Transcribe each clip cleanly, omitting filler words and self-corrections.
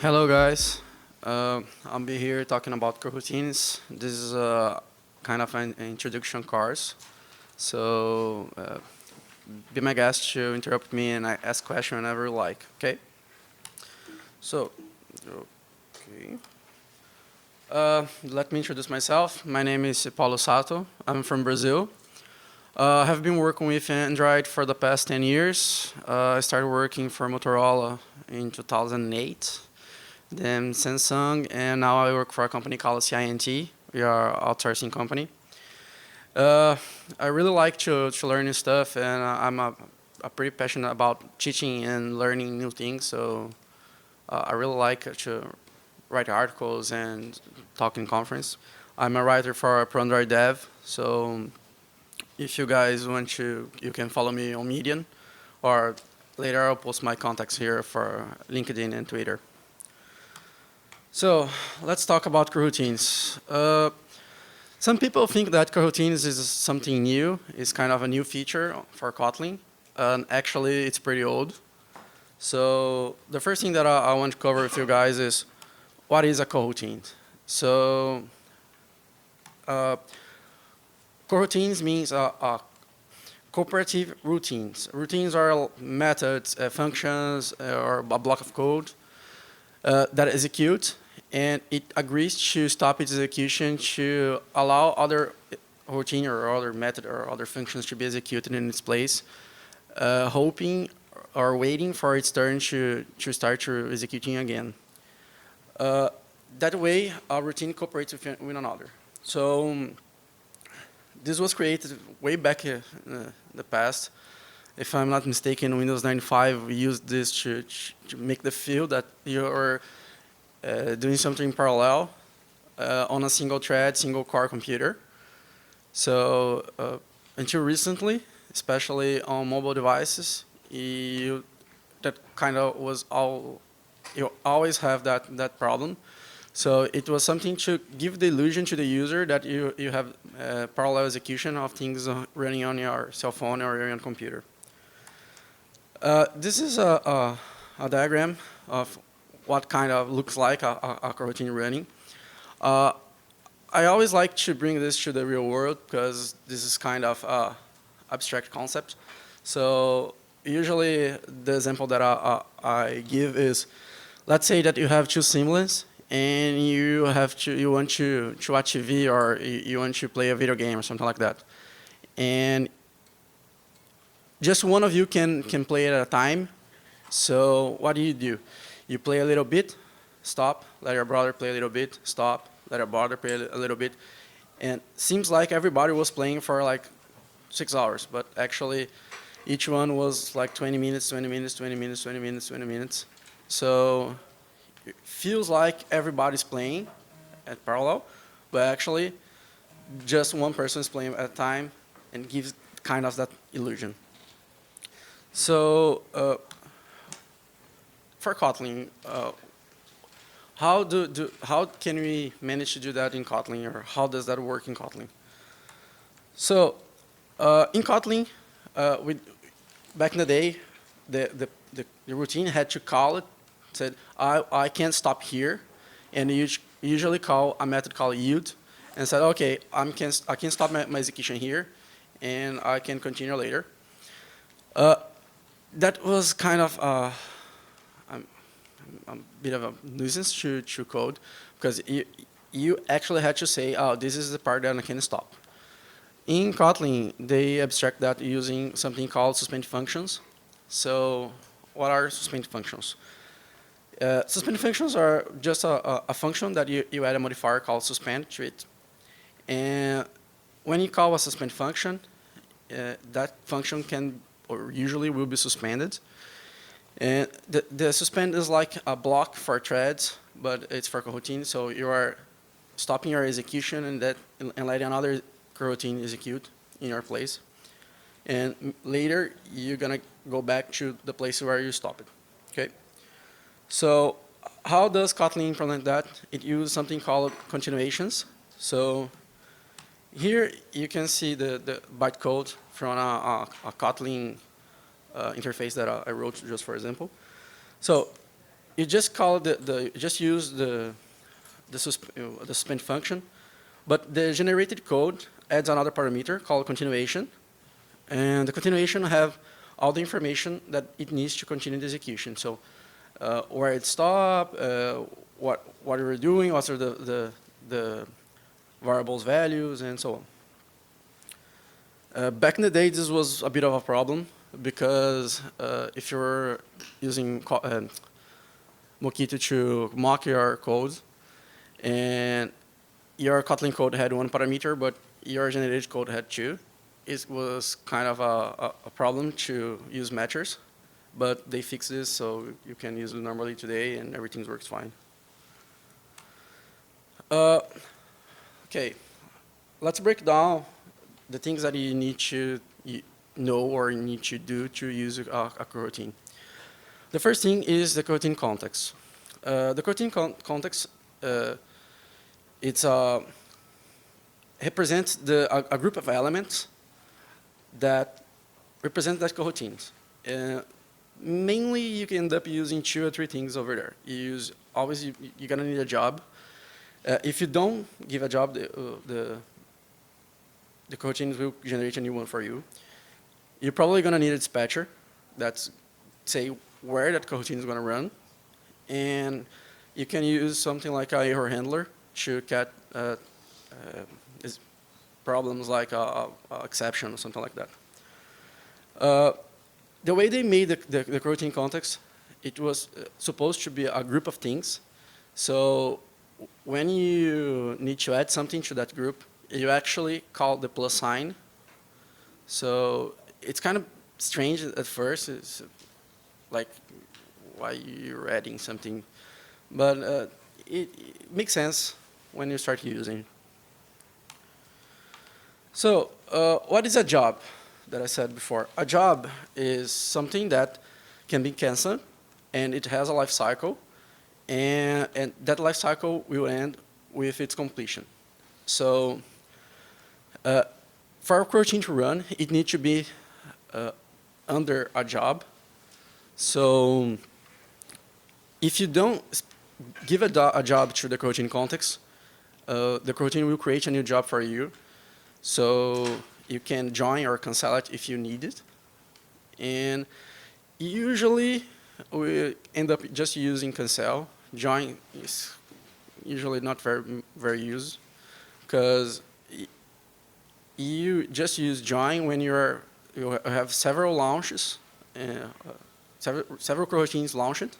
Hello guys, I'll be here talking about coroutines. This is kind of an introduction course, so be my guest to interrupt me and I ask questions whenever you like, okay? So, okay. Let me introduce myself. My name is Paulo Sato. I'm from Brazil. I have been working with Android for the past 10 years. I started working for Motorola in 2008. Then Samsung, and now I work for a company called CINT. We are an outsourcing company. I really like to learn new stuff, and I'm pretty passionate about teaching and learning new things. So I really like to write articles and talk in conference. I'm a writer for Android Dev. So if you guys want to, you can follow me on Medium, or later I'll post my contacts here for LinkedIn and Twitter. So let's talk about coroutines. Some people think that coroutines is something new. It's kind of a new feature for Kotlin. And actually, it's pretty old. So the first thing that I want to cover with you guys is what is a coroutine? So coroutines means cooperative routines. Routines are methods, functions, or a block of code that execute, and it agrees to stop its execution to allow other routine or other method or other functions to be executed in its place, hoping or waiting for its turn to start executing again. That way, a routine cooperates with one another. So this was created way back in the past. If I'm not mistaken, Windows 95 used this to make the feel that you're doing something in parallel on a single thread, single core computer. So until recently, especially on mobile devices, that kind of was you always have that problem. So it was something to give the illusion to the user that you have parallel execution of things running on your cell phone or your own computer. This is a diagram of what kind of looks like a coroutine running. I always like to bring this to the real world because this is kind of an abstract concept. So usually the example that I give is, let's say that you have two siblings and you want to watch TV or you want to play a video game or something like that. And just one of you can play it at a time. So what do? You play a little bit, stop, let your brother play a little bit, stop, let your brother play a little bit. And seems like everybody was playing for like 6 hours, but actually each one was like 20 minutes, 20 minutes, 20 minutes, 20 minutes, 20 minutes. So it feels like everybody's playing at parallel, but actually just one person is playing at a time and gives kind of that illusion. So for Kotlin, how can we manage to do that in Kotlin, or how does that work in Kotlin? So in Kotlin, back in the day, the routine had to call it, said, I can't stop here, and you usually call a method called yield, and said, okay, I can stop my execution here, and I can continue later. That was kind of a bit of a nuisance to code, because you actually had to say, oh, this is the part that I can stop. In Kotlin, they abstract that using something called suspend functions. So what are suspend functions? Suspend functions are just a function that you add a modifier called suspend to it. And when you call a suspend function, that function can or usually will be suspended. And the suspend is like a block for threads, but it's for coroutine. So you are stopping your execution and letting another coroutine execute in your place. And later, you're going to go back to the place where you stopped it. Okay? So how does Kotlin implement that? It uses something called continuations. So here you can see the bytecode from a Kotlin interface that I wrote just for example. So you just call just use the suspend function, but the generated code adds another parameter called continuation, and the continuation have all the information that it needs to continue the execution. So where it stopped, what we're doing, what are the variables values, and so on. Back in the day, this was a bit of a problem because if you're using Mockito to mock your code, and your Kotlin code had one parameter, but your generated code had two, it was kind of a problem to use matchers. But they fixed this, so you can use it normally today, and everything works fine. Okay, let's break down the things that you need to know or you need to do to use a coroutine. The first thing is the coroutine context. The coroutine context, represents a group of elements that represent that coroutines. Mainly, you can end up using 2 or 3 things over there. You're gonna need a job. If you don't give a job, the coroutines will generate a new one for you. You're probably gonna need a dispatcher that's say where that coroutine is gonna run, and you can use something like a error handler to get problems like exception or something like that. The way they made the coroutine context, it was supposed to be a group of things. So when you need to add something to that group, you actually call the plus sign. So it's kind of strange at first. It's like, why you're adding something? But it makes sense when you start using. So what is a job that I said before? A job is something that can be canceled, and it has a life cycle, and that life cycle will end with its completion. So for a coroutine to run, it needs to be under a job. So if you don't give a job to the coroutine context, the coroutine will create a new job for you. So you can join or cancel it if you need it. And usually, we end up just using cancel. Join is usually not very used, because you just use join when you have several launches, several coroutines launched.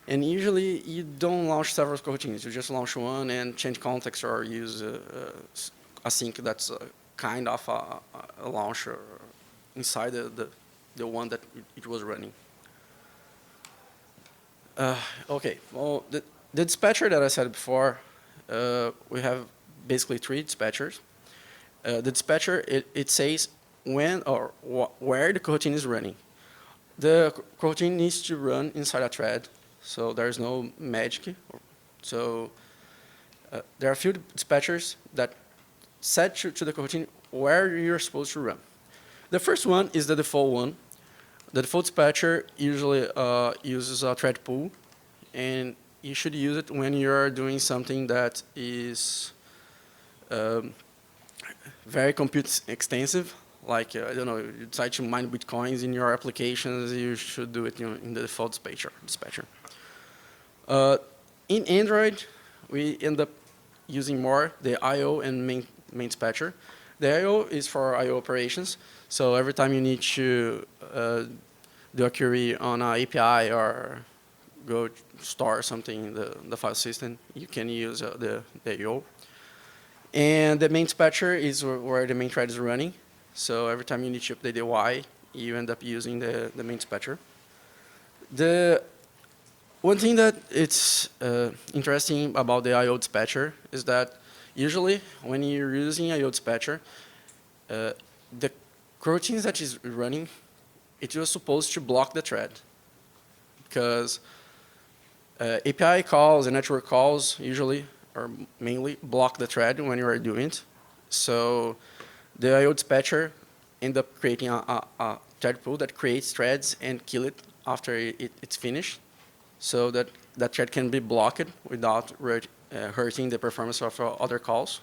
And usually, you don't launch several coroutines. You just launch one and change context or use async that's kind of a launcher inside the one that it was running. Okay, well, the dispatcher that I said before, we have basically 3 dispatchers. The dispatcher, it says when or where the coroutine is running. The coroutine needs to run inside a thread, so there's no magic. So there are a few dispatchers that set to the coroutine where you're supposed to run. The first one is the default one. The default dispatcher usually uses a thread pool, and you should use it when you're doing something that is very compute extensive. Like, I don't know, you decide to mine Bitcoins in your applications, you should do it in the default dispatcher. In Android, we end up using more the I/O and main dispatcher. The I/O is for I/O operations. So every time you need to do a query on an API or go store something in the file system, you can use the I/O. And the main dispatcher is where the main thread is running. So every time you need to update the UI, you end up using the main dispatcher. The one thing that it's interesting about the I/O dispatcher is that usually when you're using I/O dispatcher, the coroutines that is running, it was supposed to block the thread, because API calls and network calls usually or mainly block the thread when you are doing it. So the I/O dispatcher ends up creating a thread pool that creates threads and kill it after it's finished. so that that thread can be blocked without hurting the performance of other calls.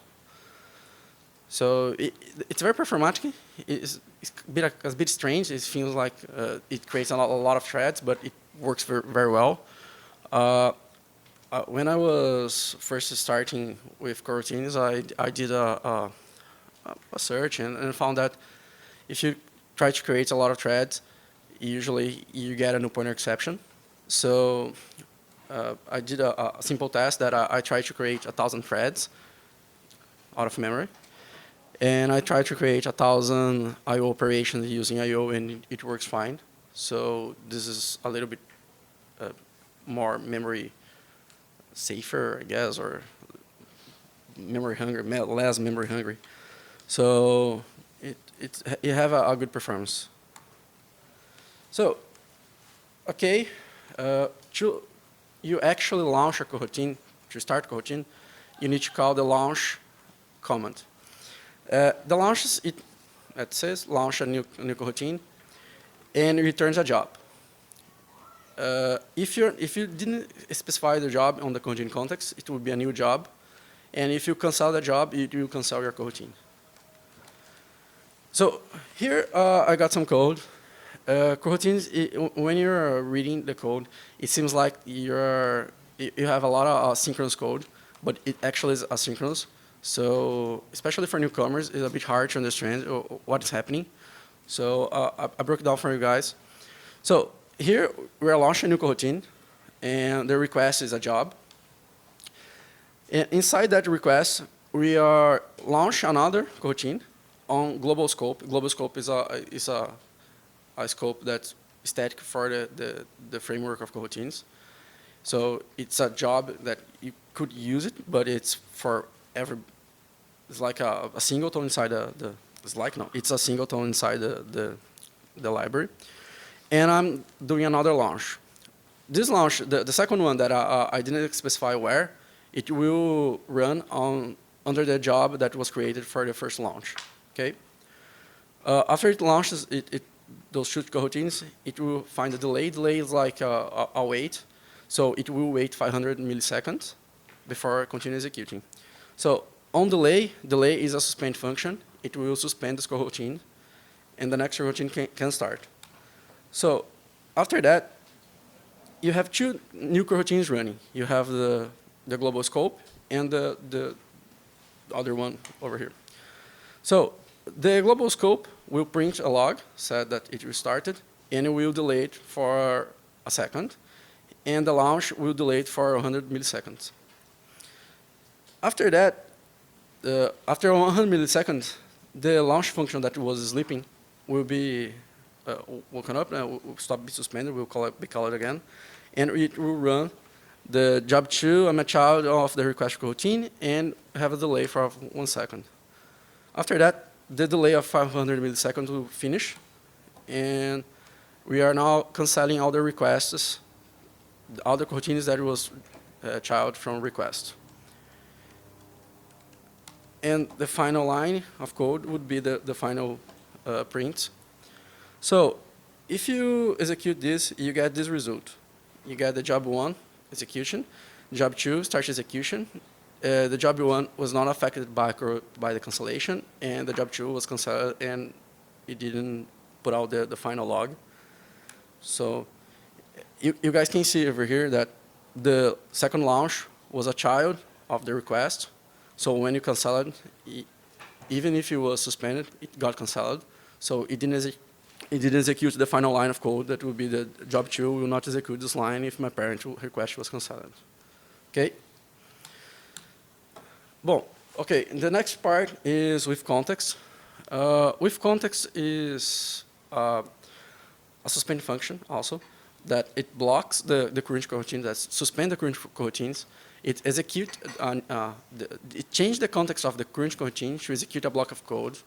So it's very performatic. It's a bit strange. It feels like it creates a lot of threads, but it works very well. When I was first starting with Coroutines, I did a search and found that if you try to create a lot of threads, usually you get a null pointer exception. So I did a simple test that I tried to create 1,000 threads out of memory. And I tried to create 1,000 I/O operations using I/O, and it works fine. So this is a little bit more memory safer, I guess, or memory hungry, less memory hungry. So you have a good performance. So, okay, you actually launch a coroutine, to start coroutine, you need to call the launch command. The launch, it says launch a new coroutine, and it returns a job. If you didn't specify the job on the coroutine context, it would be a new job. And if you cancel the job, it will cancel your coroutine. So here I got some code. Coroutines, when you're reading the code, it seems like you have a lot of synchronous code, but it actually is asynchronous. So especially for newcomers, it's a bit hard to understand what is happening. So I broke it down for you guys. So here we're launching a new coroutine, and the request is a job. And inside that request, we are launch another coroutine on global scope. Global scope is a scope that's static for the framework of coroutines. So it's a job that you could use it, but it's for every. It's like a singleton inside it's a singleton inside the library. And I'm doing another launch. This launch, the second one that I didn't specify where, it will run under the job that was created for the first launch. Okay. After it launches those two coroutines, it will find a delay. Delay is like a wait. So it will wait 500 milliseconds before continue executing. So on delay is a suspend function. It will suspend this coroutine, and the next coroutine can start. So after that, you have two new coroutines running. You have the global scope and the other one over here. So the global scope will print a log, said that it restarted, and it will delay it for a second, and the launch will delay it for 100 milliseconds. After that, after 100 milliseconds, the launch function that was sleeping will be woken up, and will stop being suspended, will be called again, and it will run the job 2 and a child of the request coroutine and have a delay for 1 second. After that, the delay of 500 milliseconds will finish, and we are now canceling all the requests, all the coroutines that was child from request. And the final line of code would be the final print. So if you execute this, you get this result. You get the job 1 execution, job 2 starts execution. The job 1 was not affected by the cancellation, and the job 2 was canceled, and it didn't put out the final log. So you guys can see over here that the second launch was a child of the request. So when you cancel it, even if it was suspended, it got canceled. So it didn't execute the final line of code. That would be the job 2 will not execute this line if my parent request was canceled. Okay? Well, okay, the next part is withContext. withContext is a suspend function also that it blocks the current coroutine, that suspend the current coroutines. It execute it changes the context of the current coroutine to execute a block of code,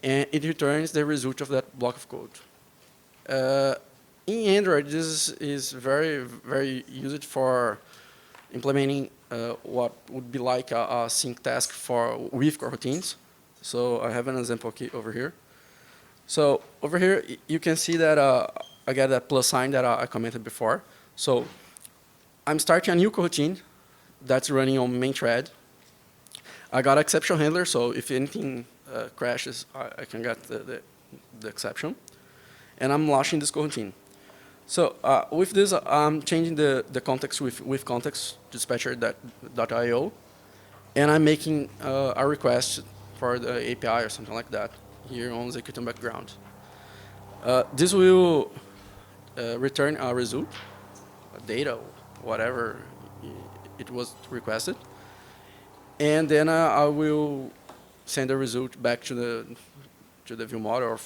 and it returns the result of that block of code. In Android, this is very used for implementing what would be like a sync task with coroutines. So I have an example over here. So over here, you can see that I get that plus sign that I commented before. So I'm starting a new coroutine that's running on main thread. I got exception handler, so if anything crashes, I can get the exception. And I'm launching this coroutine. So with this, I'm changing the context with context dispatcher.io, and I'm making a request for the API or something like that here on the executing background. This will return a result, a data, whatever it was requested, and then I will send the result back to the view model or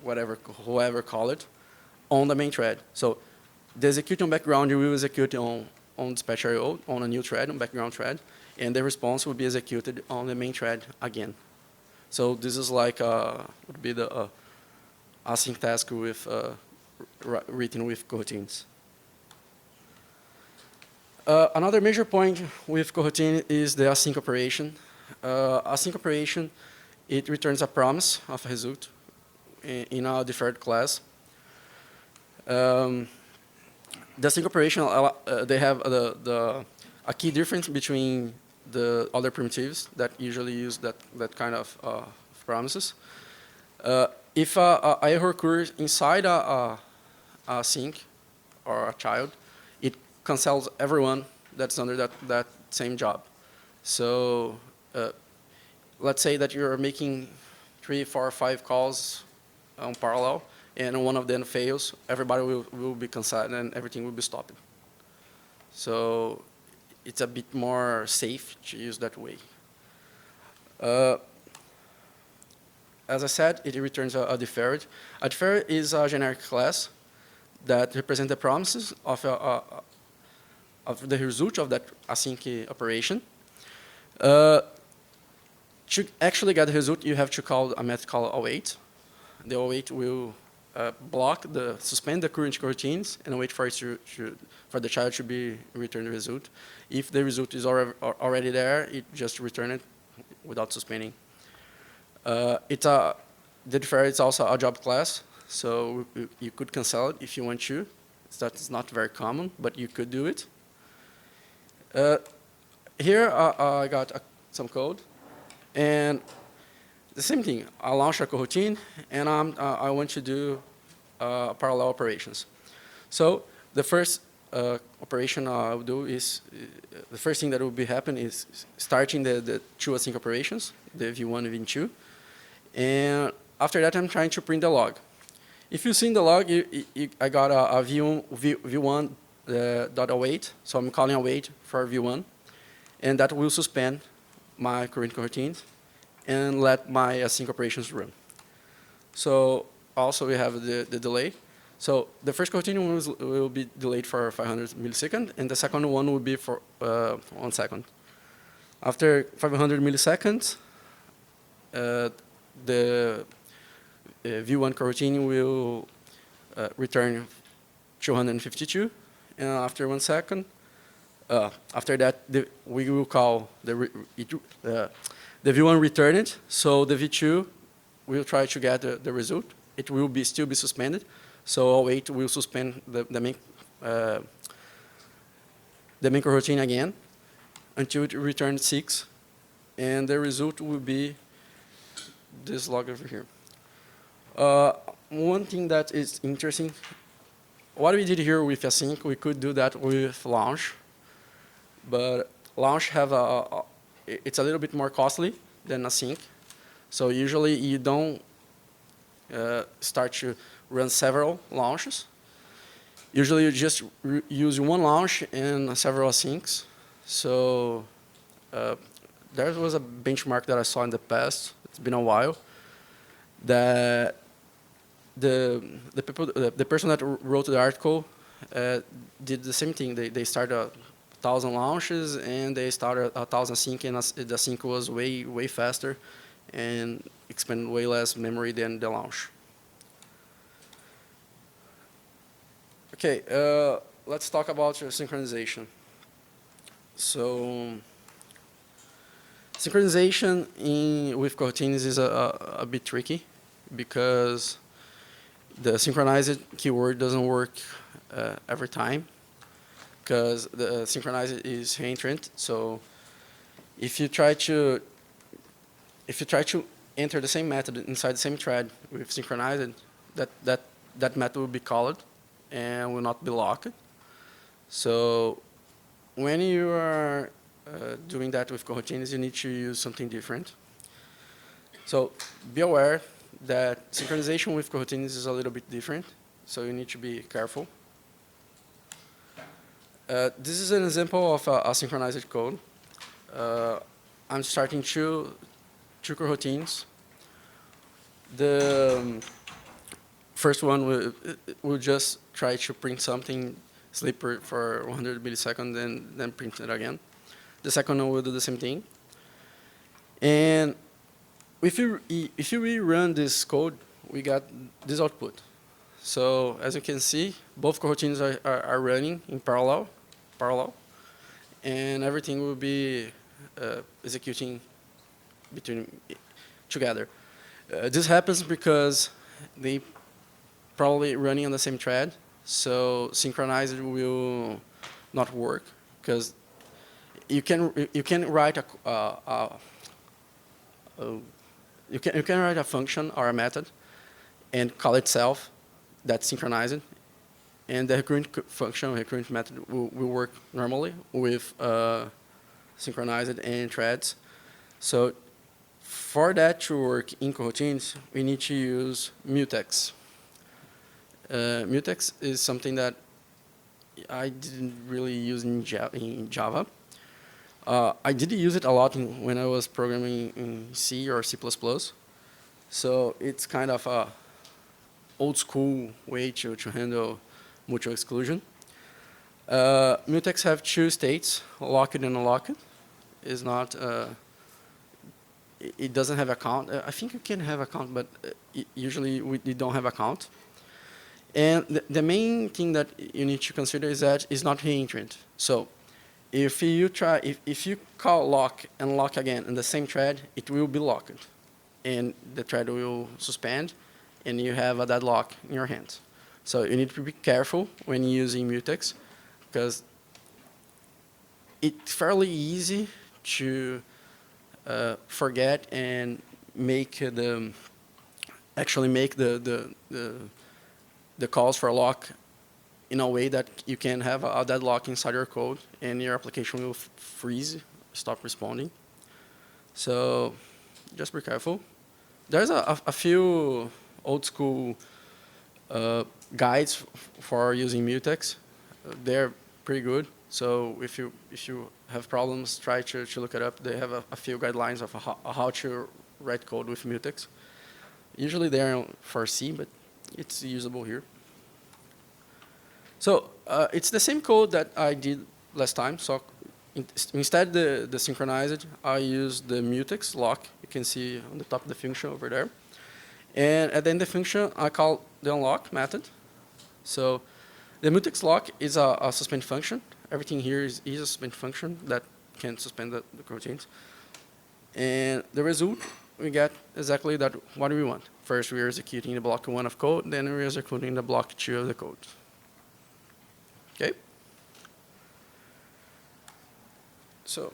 whatever, whoever call it, on the main thread. So the executing background you will execute on dispatcher.io on a new thread, on background thread, and the response will be executed on the main thread again. So this is like would be the async task with written with coroutines. Another major point with coroutine is the async operation. Async operation, it returns a promise of a result in a deferred class. The async operation, they have a key difference between the other primitives that usually use that kind of promises. If a error occurs inside a sync or a child, it cancels everyone that's under that same job. So let's say that you're making 3, 4, 5 calls on parallel, and one of them fails, everybody will be cancelled and everything will be stopped. So it's a bit more safe to use that way. As I said, it returns a deferred. A deferred is a generic class that represents the promises of the result of that async operation. To actually get the result, you have to call a method called await. The await will suspend the current coroutines and wait for for the child to be returned the result. If the result is already there, it just returns it without suspending. The defer is also a job class, so you could cancel it if you want to. That's not very common, but you could do it. Here I got some code, and the same thing. I launch a coroutine, and I want to do parallel operations. So the first operation I will do is, the first thing that will be happen is starting the two async operations, the v1 and v2. And after that, I'm trying to print the log. If you see in the log, I got a v1 dot await, so I'm calling await for v1, and that will suspend my current coroutines and let my async operations run. So also we have the delay. So the first coroutine will be delayed for 500 milliseconds, and the second one will be for 1 second. After 500 milliseconds, the v1 coroutine will return 252, and after 1 second, after that we will call the v1 returned, so the v2 will try to get the result. It will still be suspended, so await will suspend the main coroutine again until it returns 6, and the result will be this log over here. One thing that is interesting, what we did here with async, we could do that with launch, but launch it's a little bit more costly than async. So usually you don't start to run several launches. Usually you just use one launch and several asyncs. So there was a benchmark that I saw in the past. It's been a while. That the person that wrote the article did the same thing. They started 1,000 launches and they started 1,000 sync, and the sync was way faster and expended way less memory than the launch. Okay, let's talk about synchronization. So synchronization with coroutines is a bit tricky because the synchronized keyword doesn't work every time. because the synchronize is reentrant. So if you try to enter the same method inside the same thread with synchronized, that method will be called and will not be locked. So when you are doing that with coroutines, you need to use something different. So be aware that synchronization with coroutines is a little bit different, so you need to be careful. This is an example of a synchronized code. I'm starting two coroutines. The first one will just try to print something, sleep for 100 milliseconds, and then print it again. The second one will do the same thing. And if you rerun this code, we got this output. So as you can see, both coroutines are running in parallel, and everything will be executing together. This happens because they probably running on the same thread, so synchronized will not work because you can write you can write a function or a method and call itself that's synchronized, and the recurrent function, recurrent method will work normally with synchronized and threads. So for that to work in coroutines, we need to use mutex. Mutex is something that I didn't really use in Java. I did use it a lot when I was programming in C or C++. So it's kind of a old school way to handle mutual exclusion. Mutex have two states, locked and unlocked. Is not. It doesn't have a count. I think you can have a count, but usually we don't have a count. And the main thing that you need to consider is that it's not reentrant. So if you call lock and lock again in the same thread, it will be locked, and the thread will suspend, and you have a deadlock in your hands. So you need to be careful when using mutex, because it's fairly easy to forget and actually make the calls for lock in a way that you can have a deadlock inside your code and your application will freeze, stop responding. So just be careful. There's a few old school guides for using mutex. They're pretty good. So if you have problems, try to look it up. They have a few guidelines of how to write code with mutex. Usually they're for C, but it's usable here. So it's the same code that I did last time. So instead the synchronized, I use the mutex lock. You can see on the top of the function over there. And at the end of the function, I call the unlock method. So the mutex lock is a suspend function. Everything here is a suspend function that can suspend the coroutines. And the result, we get exactly that what we want. First, we are executing the block 1 of code, then we are executing the block 2 of the code. Okay? So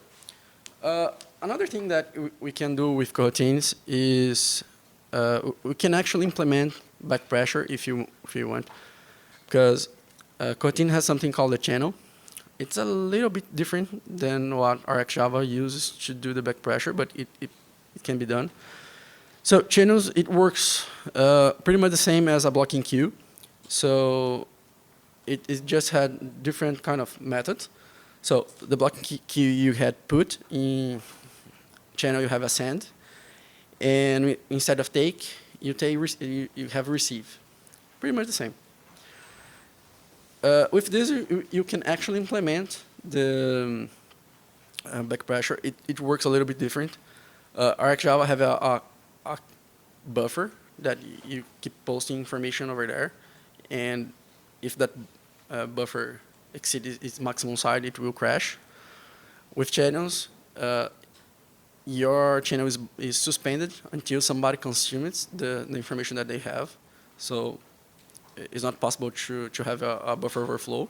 another thing that we can do with coroutines is we can actually implement back pressure if you want, because coroutine has something called a channel. It's a little bit different than what RxJava uses to do the back pressure, but it can be done. So channels, it works pretty much the same as a blocking queue. So it just had different kind of methods. So the blocking queue you had put, in channel you have ascend, and instead of take, you have receive. Pretty much the same. With this, you can actually implement the back pressure. It works a little bit different. RxJava have a buffer that you keep posting information over there, and if that buffer exceeds its maximum size, it will crash. With channels, your channel is suspended until somebody consumes the information that they have. So it's not possible to have a buffer overflow.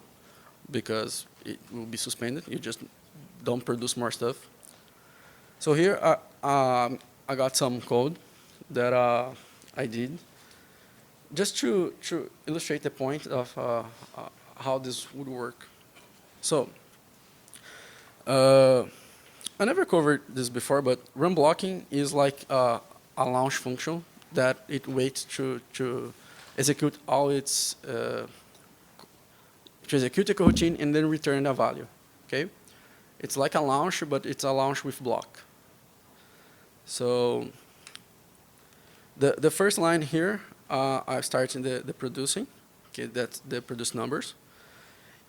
because it will be suspended. You just don't produce more stuff. So here I got some code that I did just to illustrate the point of how this would work. So I never covered this before, but run blocking is like a launch function that it waits to execute all its to execute a coroutine and then return a value. Okay, it's like a launch, but it's a launch with block. So the first line here, I start in the producing. Okay, that's the produce numbers.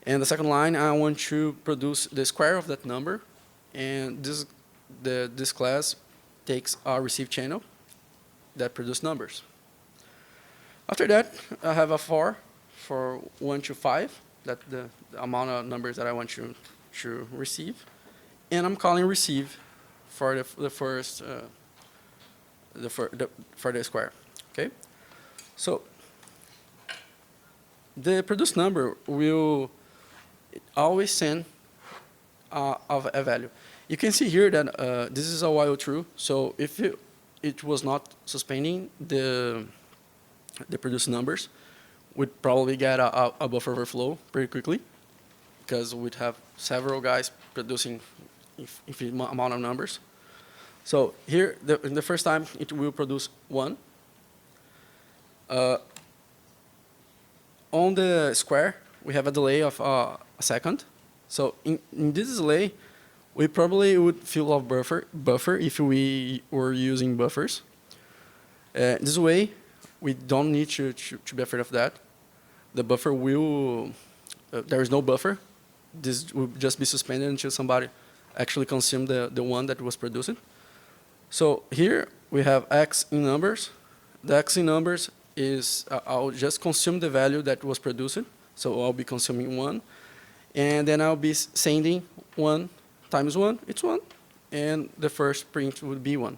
And the second line, I want to produce the square of that number. And this class takes a receive channel that produce numbers. After that, I have a for 1 to 5, that's the amount of numbers that I want to receive. And I'm calling receive for the first, for the square. Okay? So the produce number will always send of a value. You can see here that this is a while true. So if it was not suspending the produce numbers, we'd probably get a buffer overflow pretty quickly, because we'd have several guys producing infinite amount of numbers. So here, in the first time, it will produce 1. On the square, we have a delay of a second. So in this delay, we probably would fill off buffer if we were using buffers. This way, we don't need to be afraid of that. The buffer will, there is no buffer. This will just be suspended until somebody actually consumes the one that was produced. So here we have x in numbers. The x in numbers is, I'll just consume the value that was produced. So I'll be consuming 1. And then I'll be sending 1 times 1, it's 1. And the first print would be 1.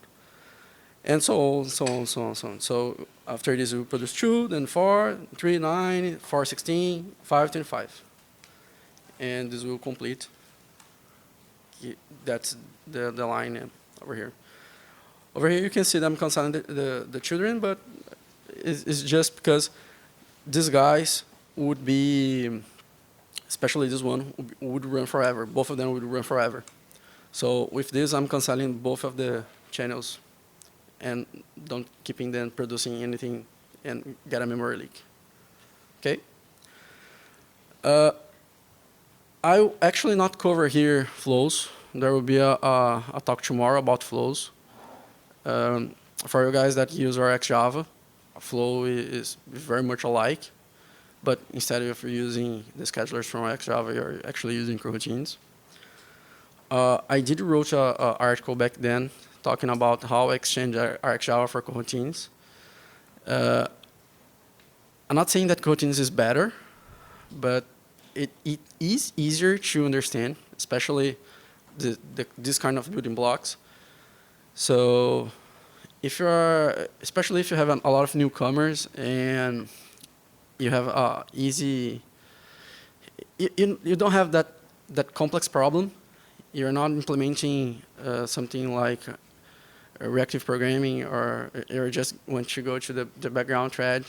And so on, so on, so on, so on. So after this, we produce 2, then 4, 3, 9, 4, 16, 5, 25. And this will complete. That's the line over here. Over here, you can see them canceling the children, but it's just because these guys would be, especially this one, would run forever. Both of them would run forever. So with this, I'm canceling both of the channels and don't keeping them producing anything and get a memory leak. Okay? I'll actually not cover here flows. There will be a talk tomorrow about flows. For you guys that use RxJava, flow is very much alike, but instead of using the schedulers from RxJava, you're actually using coroutines. I did wrote an article back then talking about how I exchange RxJava for coroutines. I'm not saying that coroutines is better, but it is easier to understand, especially this kind of building blocks. So if you're, especially if you have a lot of newcomers and you have easy, you don't have that complex problem. You're not implementing something like reactive programming, or you just want to go to the background thread,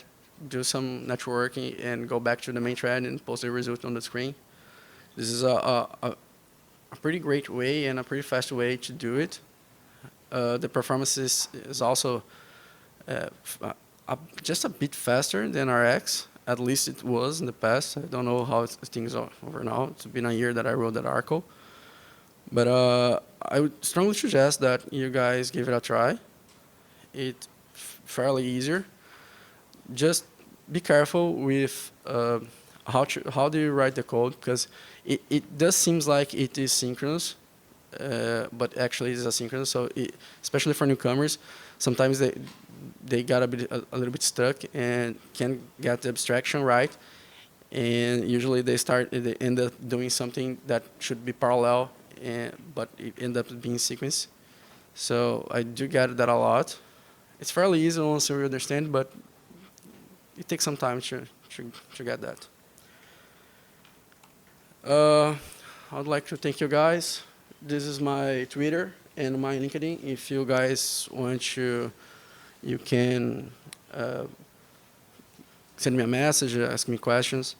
do some networking, and go back to the main thread and post the result on the screen. This is a pretty great way and a pretty fast way to do it. The performance is also just a bit faster than Rx. At least it was in the past. I don't know how things are over now. It's been a year that I wrote that article. But I would strongly suggest that you guys give it a try. It's fairly easier. Just be careful with how do you write the code, because it does seems like it is synchronous, but actually it is asynchronous. So especially for newcomers, sometimes they got a little bit stuck and can't get the abstraction right, and usually they end up doing something that should be parallel, but it ends up being sequence. So I do get that a lot. It's fairly easy once you understand, but it takes some time to get that. Uh, I'd like to thank you guys. This is my Twitter and my LinkedIn. If you guys want to, you can send me a message, ask me questions.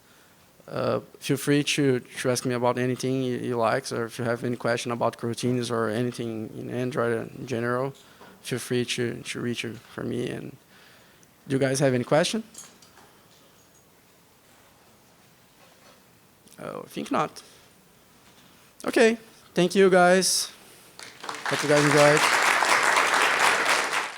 Feel free to ask me about anything you like, or if you have any question about coroutines or anything in Android in general, feel free to reach for me. And do you guys have any question? I think not. Okay, thank you guys. Hope you guys enjoyed.